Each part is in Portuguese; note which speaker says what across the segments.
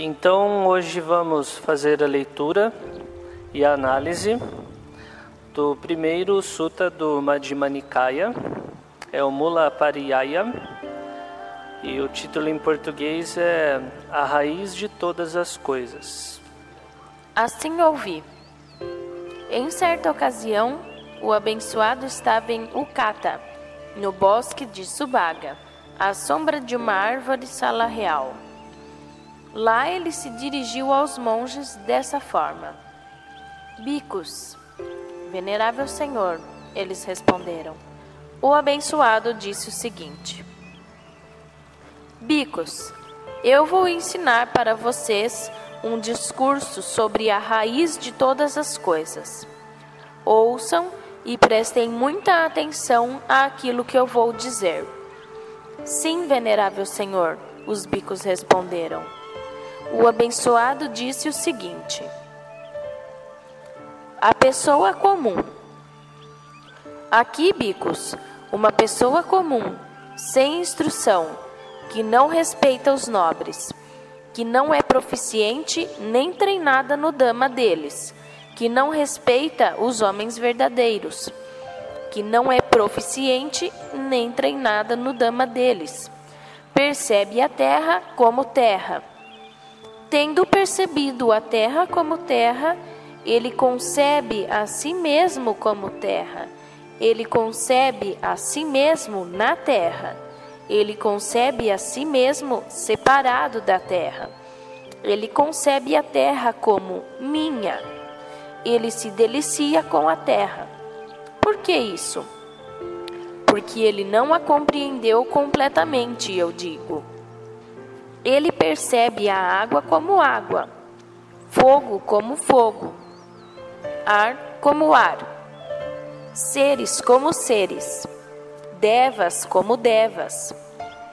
Speaker 1: Então, hoje vamos fazer a leitura e a análise do primeiro sutta do Majjhima Nikaya, é o Mula Pariyaya, e o título em português é A Raiz de Todas as Coisas.
Speaker 2: Assim ouvi. Em certa ocasião, o abençoado estava em Ukata, no bosque de Subhaga, à sombra de uma árvore salarial. Lá ele se dirigiu aos monges dessa forma: Bhikkhus, venerável senhor, eles responderam. O abençoado disse o seguinte: Bhikkhus, eu vou ensinar para vocês um discurso sobre a raiz de todas as coisas. Ouçam e prestem muita atenção àquilo que eu vou dizer. Sim, venerável senhor, os bhikkhus responderam. O abençoado disse o seguinte: a pessoa comum. Aqui, bhikkhus, uma pessoa comum, sem instrução, que não respeita os nobres, que não é proficiente nem treinada no dhamma deles, que não respeita os homens verdadeiros, que não é proficiente nem treinada no dhamma deles, percebe a terra como terra. Tendo percebido a terra como terra, ele concebe a si mesmo como terra. Ele concebe a si mesmo na terra. Ele concebe a si mesmo separado da terra. Ele concebe a terra como minha. Ele se delicia com a terra. Por que isso? Porque ele não a compreendeu completamente, eu digo. Ele percebe a água como água, fogo como fogo, ar como ar, seres como seres, devas como devas,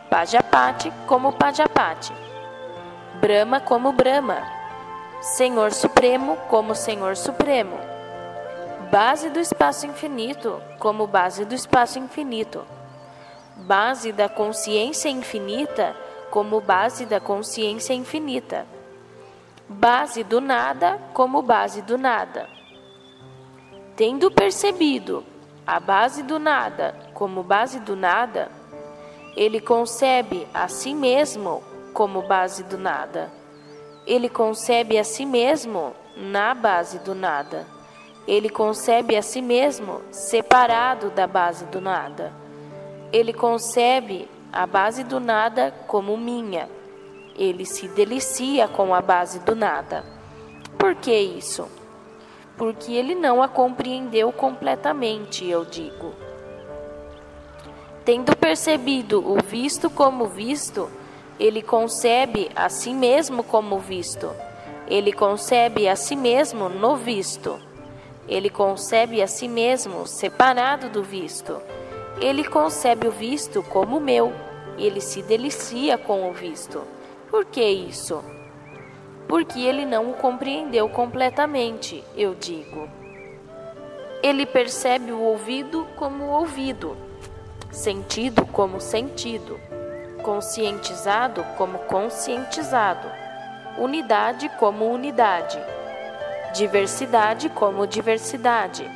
Speaker 2: Pajapati como Pajapati, Brahma como Brahma, Senhor Supremo como Senhor Supremo, base do espaço infinito como base do espaço infinito, base da consciência infinita como base da consciência infinita, base do nada como base do nada. Tendo percebido a base do nada como base do nada, ele concebe a si mesmo como base do nada. Ele concebe a si mesmo na base do nada. Ele concebe a si mesmo separado da base do nada. Ele concebe a base do nada como minha. Ele se delicia com a base do nada. Por que isso? Porque ele não a compreendeu completamente, eu digo. Tendo percebido o visto como visto, ele concebe a si mesmo como visto. Ele concebe a si mesmo no visto. Ele concebe a si mesmo separado do visto. Ele concebe o visto como meu. Ele se delicia com o visto. Por que isso? Porque ele não o compreendeu completamente, eu digo. Ele percebe o ouvido como ouvido, sentido como sentido, conscientizado como conscientizado, unidade como unidade, diversidade como diversidade,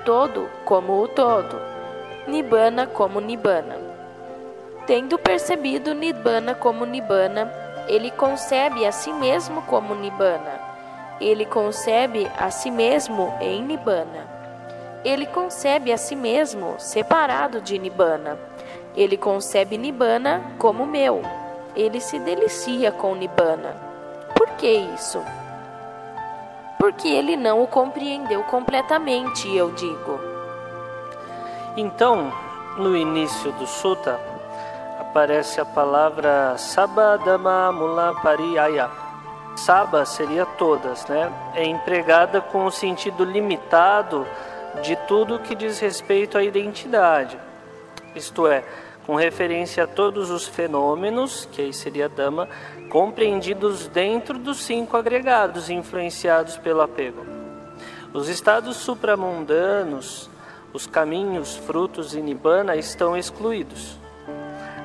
Speaker 2: todo como o todo, nibbana como nibbana. Tendo percebido nibbana como nibbana, ele concebe a si mesmo como nibbana. Ele concebe a si mesmo em nibbana. Ele concebe a si mesmo separado de nibbana. Ele concebe nibbana como meu. Ele se delicia com nibbana. Por que isso? Porque ele não o compreendeu completamente, eu digo.
Speaker 1: Então, no início do sutta, aparece a palavra Sabba Dhamma Mula Pariyaya. Sabba seria todas, né? É empregada com o sentido limitado de tudo que diz respeito à identidade. Isto é, com referência a todos os fenômenos, que aí seria Dhamma, compreendidos dentro dos 5 agregados influenciados pelo apego. Os estados supramundanos, os caminhos, frutos e nibbana estão excluídos.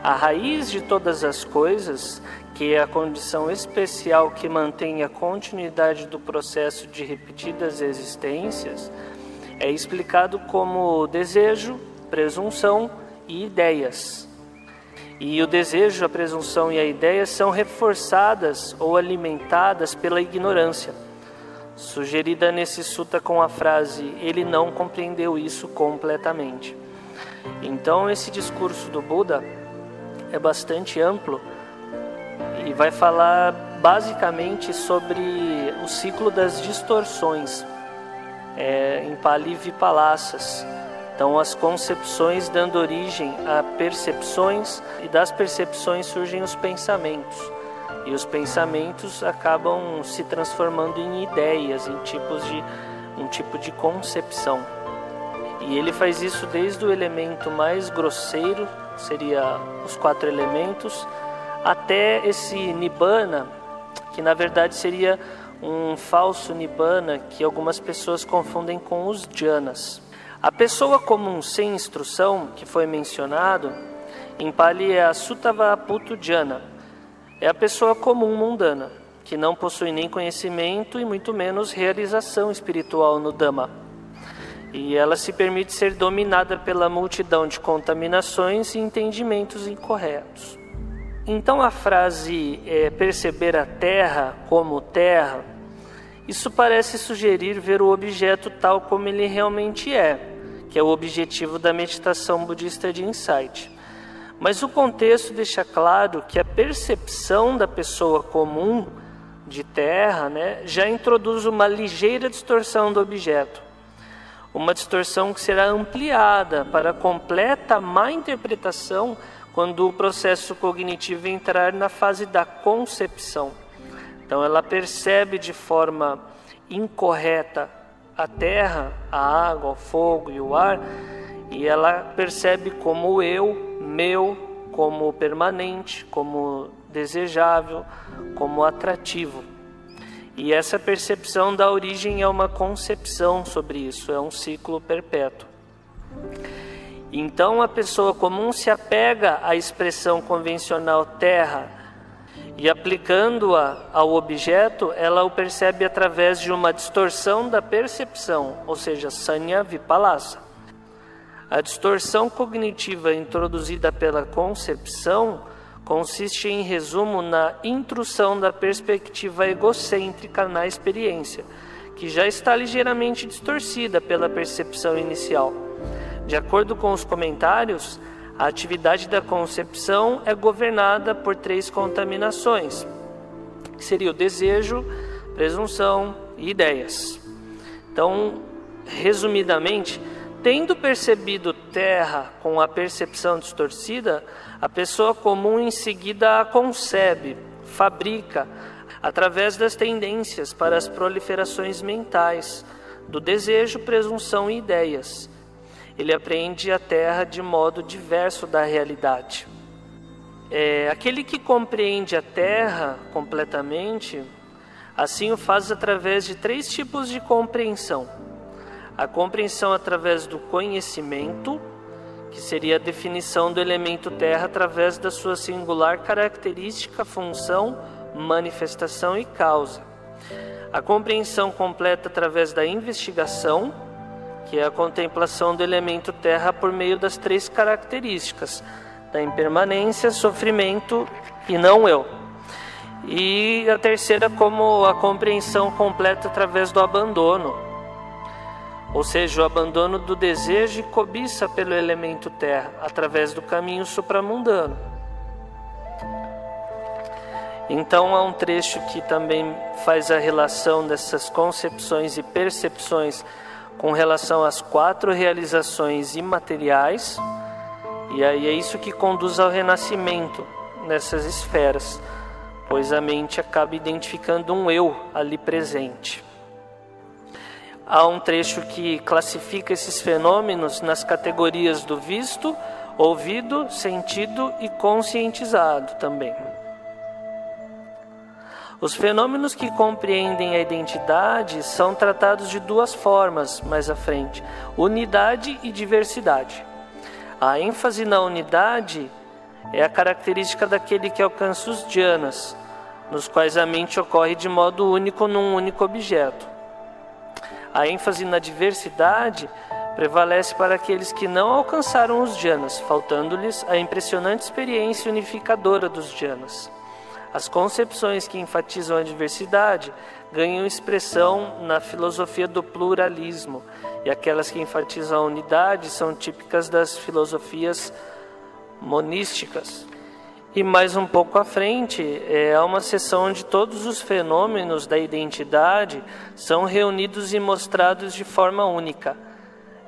Speaker 1: A raiz de todas as coisas, que é a condição especial que mantém a continuidade do processo de repetidas existências, é explicado como desejo, presunção e ideias. E o desejo, a presunção e a ideia são reforçadas ou alimentadas pela ignorância, sugerida nesse sutta com a frase "ele não compreendeu isso completamente". Então esse discurso do Buda é bastante amplo e vai falar basicamente sobre o ciclo das distorções, em Pali Vipalasas. Então as concepções dando origem a percepções, e das percepções surgem os pensamentos. E os pensamentos acabam se transformando em ideias, em um tipo de concepção. E ele faz isso desde o elemento mais grosseiro, seria os 4 elementos, até esse Nibbana, que na verdade seria um falso Nibbana, que algumas pessoas confundem com os jhanas. A pessoa comum sem instrução, que foi mencionado, em Pali é a Suttavaputu Jhana. É a pessoa comum mundana, que não possui nem conhecimento e muito menos realização espiritual no Dhamma. E ela se permite ser dominada pela multidão de contaminações e entendimentos incorretos. Então a frase perceber a terra como terra, isso parece sugerir ver o objeto tal como ele realmente é, que é o objetivo da meditação budista de insight. Mas o contexto deixa claro que a percepção da pessoa comum de terra, já introduz uma ligeira distorção do objeto. Uma distorção que será ampliada para completa má interpretação quando o processo cognitivo entrar na fase da concepção. Então ela percebe de forma incorreta a terra, a água, o fogo e o ar, e ela percebe como eu, meu, como permanente, como desejável, como atrativo. E essa percepção dá origem a uma concepção sobre isso, é um ciclo perpétuo. Então a pessoa comum se apega à expressão convencional terra e, aplicando-a ao objeto, ela o percebe através de uma distorção da percepção, ou seja, Sanya Vipallasa. A distorção cognitiva introduzida pela concepção consiste, em resumo, na intrusão da perspectiva egocêntrica na experiência, que já está ligeiramente distorcida pela percepção inicial. De acordo com os comentários, a atividade da concepção é governada por 3 contaminações, que seria o desejo, presunção e ideias. Então, resumidamente, tendo percebido terra com a percepção distorcida, a pessoa comum em seguida a concebe, fabrica, através das tendências para as proliferações mentais, do desejo, presunção e ideias. Ele apreende a terra de modo diverso da realidade. Aquele que compreende a terra completamente, assim o faz através de 3 tipos de compreensão. A compreensão através do conhecimento, que seria a definição do elemento terra através da sua singular característica, função, manifestação e causa. A compreensão completa através da investigação, que é a contemplação do elemento terra por meio das 3 características, da impermanência, sofrimento e não eu. E a terceira como a compreensão completa através do abandono, ou seja, o abandono do desejo e cobiça pelo elemento terra, através do caminho supramundano. Então há um trecho que também faz a relação dessas concepções e percepções com relação às 4 realizações imateriais, e aí é isso que conduz ao renascimento nessas esferas, pois a mente acaba identificando um eu ali presente. Há um trecho que classifica esses fenômenos nas categorias do visto, ouvido, sentido e conscientizado também. Os fenômenos que compreendem a identidade são tratados de 2 formas mais à frente: unidade e diversidade. A ênfase na unidade é a característica daquele que alcança os dhyanas, nos quais a mente ocorre de modo único num único objeto. A ênfase na diversidade prevalece para aqueles que não alcançaram os dhyanas, faltando-lhes a impressionante experiência unificadora dos dhyanas. As concepções que enfatizam a diversidade ganham expressão na filosofia do pluralismo, e aquelas que enfatizam a unidade são típicas das filosofias monísticas. E mais um pouco à frente, há uma seção onde todos os fenômenos da identidade são reunidos e mostrados de forma única.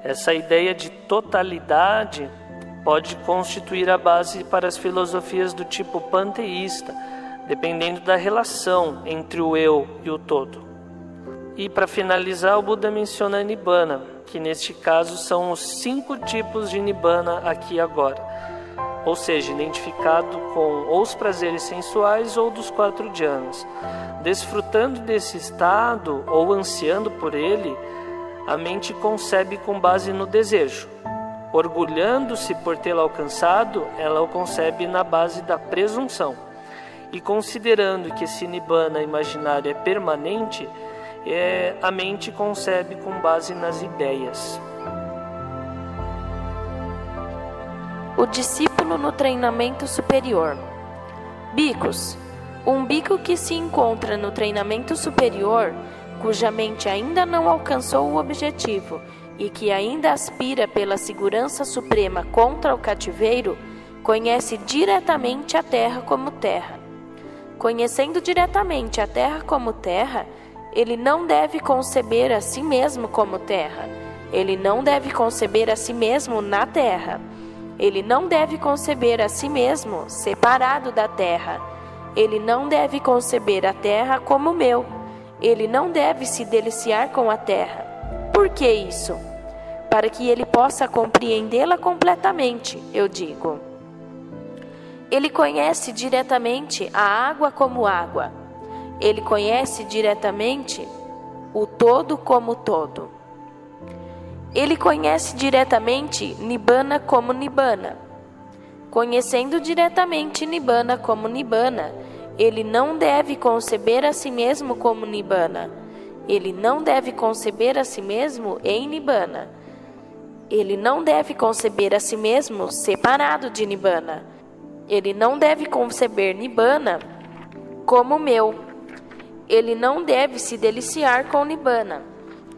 Speaker 1: Essa ideia de totalidade pode constituir a base para as filosofias do tipo panteísta, dependendo da relação entre o eu e o todo. E para finalizar, o Buda menciona a Nibbana, que neste caso são os 5 tipos de Nibbana aqui e agora, ou seja, identificado com ou os prazeres sensuais ou dos 4 dhyanas. Desfrutando desse estado ou ansiando por ele, a mente concebe com base no desejo. Orgulhando-se por tê-lo alcançado, ela o concebe na base da presunção. E considerando que esse Nibbana imaginário é permanente, a mente concebe com base nas ideias.
Speaker 2: O discípulo no treinamento superior. Bhikkhus. Um bhikkhu que se encontra no treinamento superior, cuja mente ainda não alcançou o objetivo e que ainda aspira pela segurança suprema contra o cativeiro, conhece diretamente a terra como terra. Conhecendo diretamente a terra como terra, ele não deve conceber a si mesmo como terra. Ele não deve conceber a si mesmo na terra. Ele não deve conceber a si mesmo separado da terra. Ele não deve conceber a terra como meu. Ele não deve se deliciar com a terra. Por que isso? Para que ele possa compreendê-la completamente, eu digo. Ele conhece diretamente a água como água. Ele conhece diretamente o todo como todo. Ele conhece diretamente Nibbana como Nibbana. Conhecendo diretamente Nibbana como Nibbana, ele não deve conceber a si mesmo como Nibbana. Ele não deve conceber a si mesmo em Nibbana. Ele não deve conceber a si mesmo separado de Nibbana. Ele não deve conceber Nibbana como meu. Ele não deve se deliciar com Nibbana.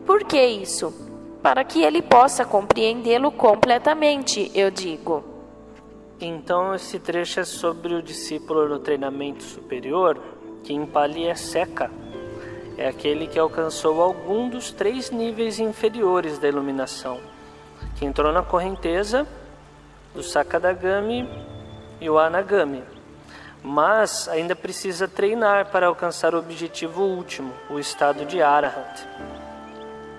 Speaker 2: Por que isso? Para que ele possa compreendê-lo completamente, eu digo.
Speaker 1: Então esse trecho é sobre o discípulo no treinamento superior, que em Pali é Seka. É aquele que alcançou algum dos 3 níveis inferiores da iluminação, que entrou na correnteza do Sakadagami e o Anagami, mas ainda precisa treinar para alcançar o objetivo último, o estado de Arahant.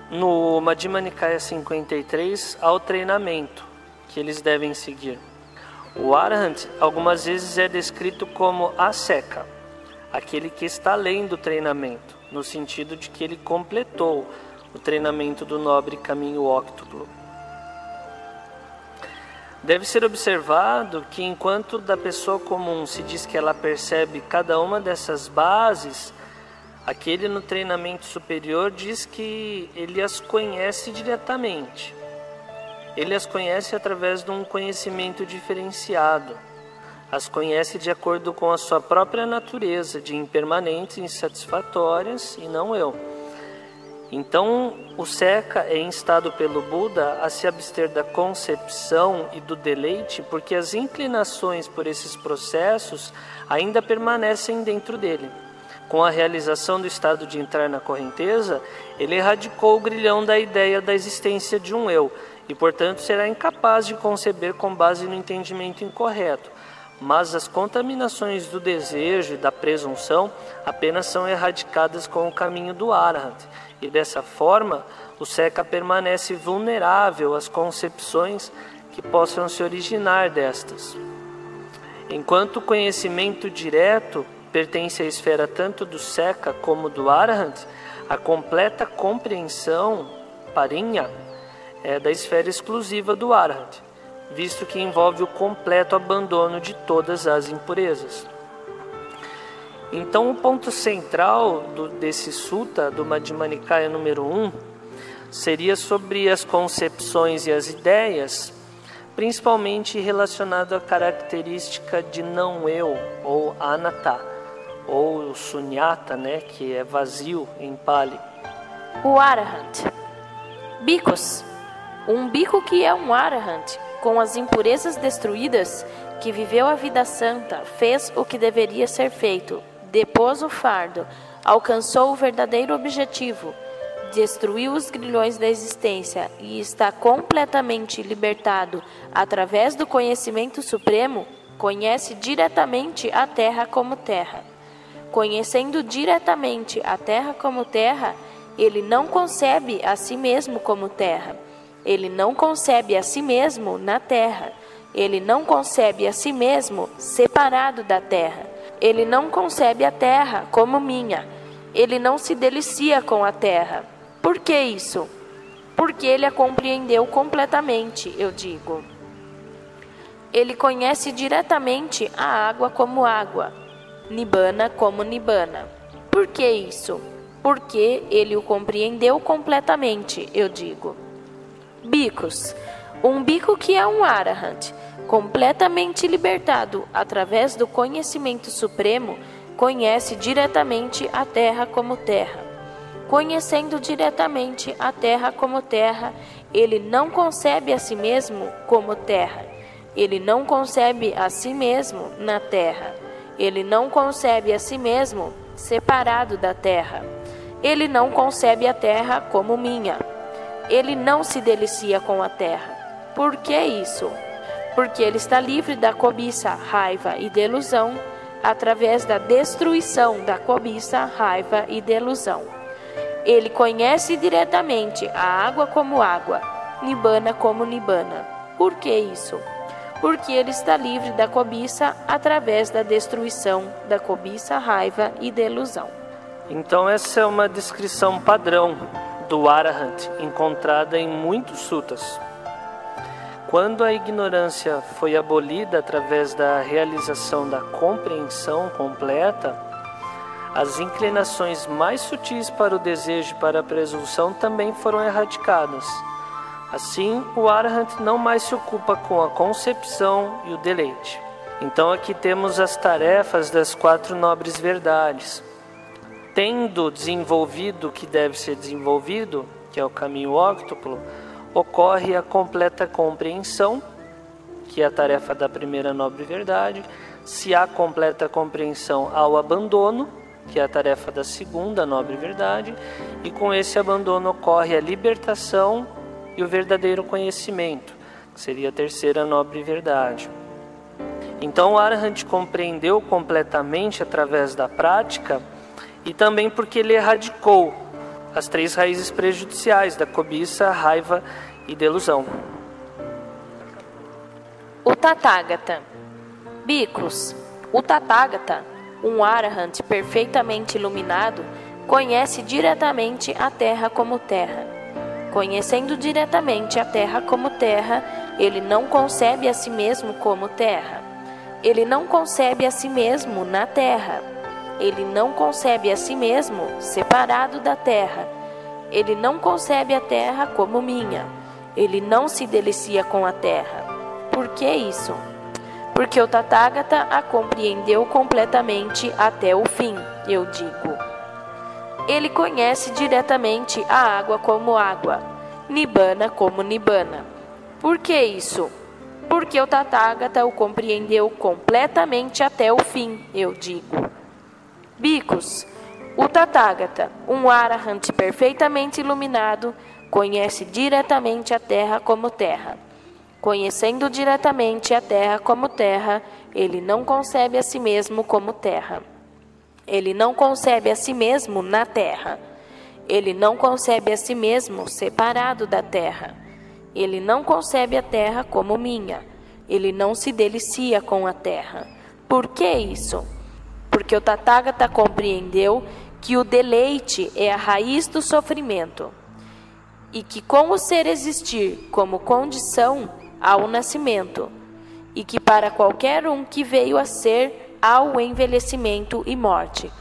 Speaker 1: No Madhyama Nikaya 53 há o treinamento que eles devem seguir. O Arahant algumas vezes é descrito como Aseka, aquele que está além do treinamento, no sentido de que ele completou o treinamento do nobre caminho óctuplo. Deve ser observado que enquanto da pessoa comum se diz que ela percebe cada uma dessas bases, aquele no treinamento superior diz que ele as conhece diretamente. Ele as conhece através de um conhecimento diferenciado. As conhece de acordo com a sua própria natureza de impermanentes e insatisfatórias e não eu. Então, o Seka é instado pelo Buda a se abster da concepção e do deleite, porque as inclinações por esses processos ainda permanecem dentro dele. Com a realização do estado de entrar na correnteza, ele erradicou o grilhão da ideia da existência de um eu, e portanto será incapaz de conceber com base no entendimento incorreto. Mas as contaminações do desejo e da presunção apenas são erradicadas com o caminho do Arahant, e dessa forma o Seka permanece vulnerável às concepções que possam se originar destas. Enquanto o conhecimento direto pertence à esfera tanto do Seka como do Arahant, a completa compreensão, Parinya, é da esfera exclusiva do Arahant. visto que envolve o completo abandono de todas as impurezas. Então, o ponto central desse sutta, do Madhyama Nikaya número 1, seria sobre as concepções e as ideias, principalmente relacionado à característica de não eu, ou anatta, ou sunyata, que é vazio em Pali.
Speaker 2: O Arahant. Bhikkhus. Um bhikkhu que é um Arahant, com as impurezas destruídas, que viveu a vida santa, fez o que deveria ser feito, depôs o fardo, alcançou o verdadeiro objetivo, destruiu os grilhões da existência e está completamente libertado através do conhecimento supremo, conhece diretamente a terra como terra. Conhecendo diretamente a terra como terra, ele não concebe a si mesmo como terra. Ele não concebe a si mesmo na terra. Ele não concebe a si mesmo separado da terra. Ele não concebe a terra como minha. Ele não se delicia com a terra. Por que isso? Porque ele a compreendeu completamente, eu digo. Ele conhece diretamente a água como água, Nibbana como Nibbana. Por que isso? Porque ele o compreendeu completamente, eu digo. Bhikkhus. Um bhikkhu que é um Arahant, completamente libertado através do conhecimento supremo, conhece diretamente a terra como terra. Conhecendo diretamente a terra como terra, ele não concebe a si mesmo como terra. Ele não concebe a si mesmo na terra. Ele não concebe a si mesmo separado da terra. Ele não concebe a terra como minha. Ele não se delicia com a terra. Por que isso? Porque ele está livre da cobiça, raiva e delusão, através da destruição da cobiça, raiva e delusão. Ele conhece diretamente a água como água, Nibbana como Nibbana. Por que isso? Porque ele está livre da cobiça através da destruição da cobiça, raiva e delusão.
Speaker 1: Então essa é uma descrição padrão do Arahant, encontrada em muitos suttas. Quando a ignorância foi abolida através da realização da compreensão completa, as inclinações mais sutis para o desejo e para a presunção também foram erradicadas. Assim, o Arahant não mais se ocupa com a concepção e o deleite. Então aqui temos as tarefas das 4 nobres verdades. Tendo desenvolvido o que deve ser desenvolvido, que é o caminho óctuplo, ocorre a completa compreensão, que é a tarefa da primeira nobre verdade. Se há completa compreensão, há o abandono, que é a tarefa da segunda nobre verdade, e com esse abandono ocorre a libertação e o verdadeiro conhecimento, que seria a terceira nobre verdade. Então o Arahant compreendeu completamente através da prática, e também porque ele erradicou as 3 raízes prejudiciais da cobiça, raiva e delusão.
Speaker 2: O Tathagata. Bhikkhus. O Tathagata, um Arahant perfeitamente iluminado, conhece diretamente a terra como terra. Conhecendo diretamente a terra como terra, ele não concebe a si mesmo como terra. Ele não concebe a si mesmo na terra. Ele não concebe a si mesmo separado da terra. Ele não concebe a terra como minha. Ele não se delicia com a terra. Por que isso? Porque o Tathagata a compreendeu completamente até o fim, eu digo. Ele conhece diretamente a água como água, Nibbana como Nibbana. Por que isso? Porque o Tathagata o compreendeu completamente até o fim, eu digo. Bhikkhus. O Tathagata, um Arahant perfeitamente iluminado, conhece diretamente a terra como terra. Conhecendo diretamente a terra como terra, ele não concebe a si mesmo como terra. Ele não concebe a si mesmo na terra. Ele não concebe a si mesmo separado da terra. Ele não concebe a terra como minha. Ele não se delicia com a terra. Por que isso? Porque o Tathagata compreendeu que o deleite é a raiz do sofrimento e que com o ser existir como condição, ao nascimento, e que para qualquer um que veio a ser, há o envelhecimento e morte.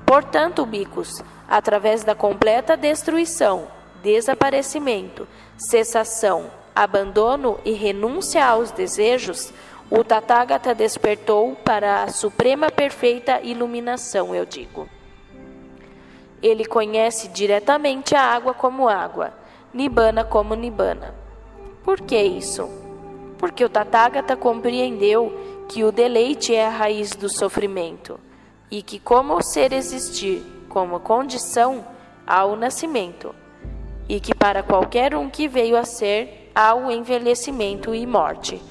Speaker 2: Portanto, bicos, através da completa destruição, desaparecimento, cessação, abandono e renúncia aos desejos, o Tathagata despertou para a suprema perfeita iluminação, eu digo. Ele conhece diretamente a água como água, Nibbana como Nibbana. Por que isso? Porque o Tathagata compreendeu que o deleite é a raiz do sofrimento e que, como o ser existir como condição, há o nascimento, e que para qualquer um que veio a ser, há o envelhecimento e morte.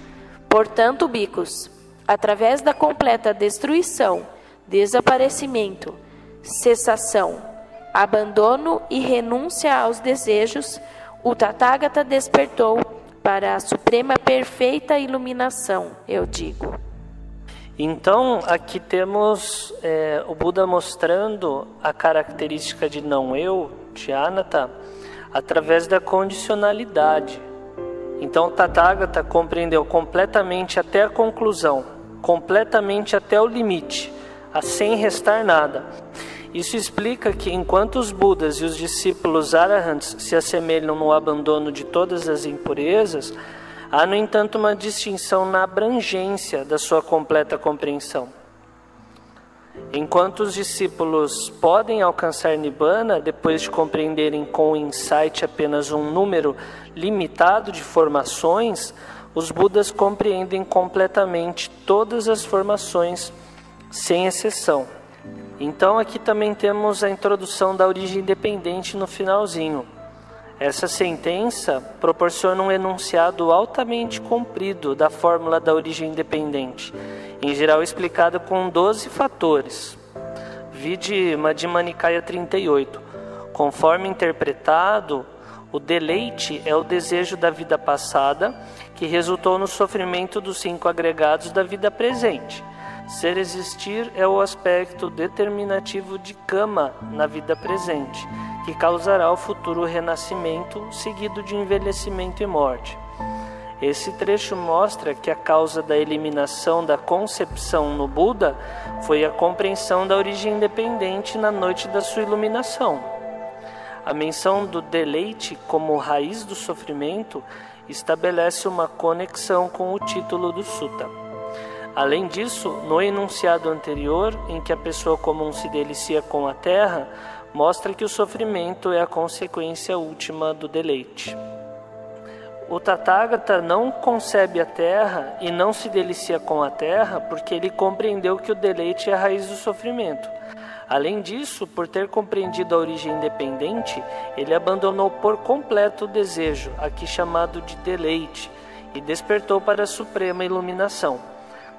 Speaker 2: Portanto, bicos, através da completa destruição, desaparecimento, cessação, abandono e renúncia aos desejos, o Tathagata despertou para a suprema perfeita iluminação, eu digo.
Speaker 1: Então, aqui temos o Buda mostrando a característica de não-eu, de anatta, através da condicionalidade. Então, o Tathagata compreendeu completamente até a conclusão, completamente até o limite, sem restar nada. Isso explica que, enquanto os Budas e os discípulos arahants se assemelham no abandono de todas as impurezas, há, no entanto, uma distinção na abrangência da sua completa compreensão. Enquanto os discípulos podem alcançar Nibbana depois de compreenderem com insight apenas um número limitado de formações, os Budas compreendem completamente todas as formações, sem exceção. Então aqui também temos a introdução da origem independente no finalzinho. Essa sentença proporciona um enunciado altamente comprido da fórmula da origem independente, em geral explicada com 12 fatores. Vide Madhyama Nikaya 38. Conforme interpretado, o deleite é o desejo da vida passada que resultou no sofrimento dos 5 agregados da vida presente. Ser existir é o aspecto determinativo de kama na vida presente, que causará o futuro renascimento, seguido de envelhecimento e morte. Esse trecho mostra que a causa da eliminação da concepção no Buda foi a compreensão da origem independente na noite da sua iluminação. A menção do deleite como raiz do sofrimento estabelece uma conexão com o título do sutta. Além disso, no enunciado anterior, em que a pessoa comum se delicia com a terra, mostra que o sofrimento é a consequência última do deleite. O Tathagata não concebe a terra e não se delicia com a terra porque ele compreendeu que o deleite é a raiz do sofrimento. Além disso, por ter compreendido a origem independente, ele abandonou por completo o desejo, aqui chamado de deleite, e despertou para a suprema iluminação.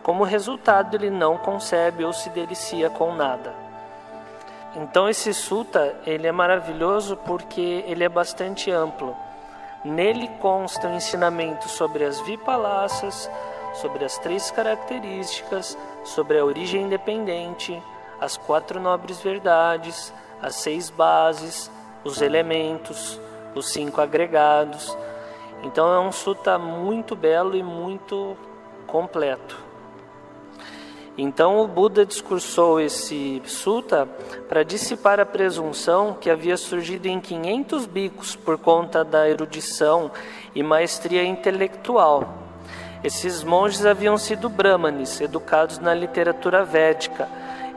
Speaker 1: Como resultado, ele não concebe ou se delicia com nada. Então esse sutta, ele é maravilhoso porque ele é bastante amplo. Nele constam ensinamentos sobre as vipalasas, sobre as 3 características, sobre a origem independente, as 4 nobres verdades, as 6 bases, os elementos, os 5 agregados. Então é um sutta muito belo e muito completo. Então o Buda discursou esse sutta para dissipar a presunção que havia surgido em 500 bhikkhus por conta da erudição e maestria intelectual. Esses monges haviam sido brahmanes, educados na literatura védica,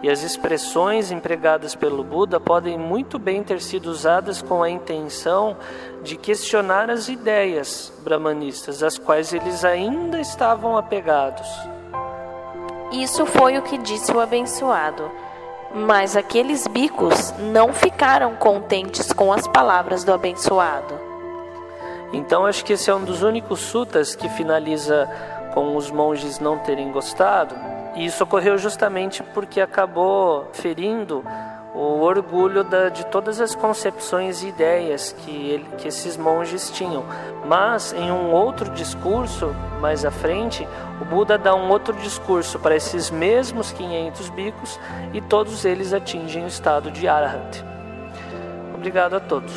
Speaker 1: e as expressões empregadas pelo Buda podem muito bem ter sido usadas com a intenção de questionar as ideias brahmanistas, às quais eles ainda estavam apegados.
Speaker 2: Isso foi o que disse o abençoado. Mas aqueles bhikkhus não ficaram contentes com as palavras do abençoado.
Speaker 1: Então acho que esse é um dos únicos suttas que finaliza com os monges não terem gostado. E isso ocorreu justamente porque acabou ferindo o orgulho de todas as concepções e ideias que esses monges tinham. Mas em um outro discurso, mais à frente, o Buda dá um outro discurso para esses mesmos 500 bhikkhus e todos eles atingem o estado de Arahant. Obrigado a todos.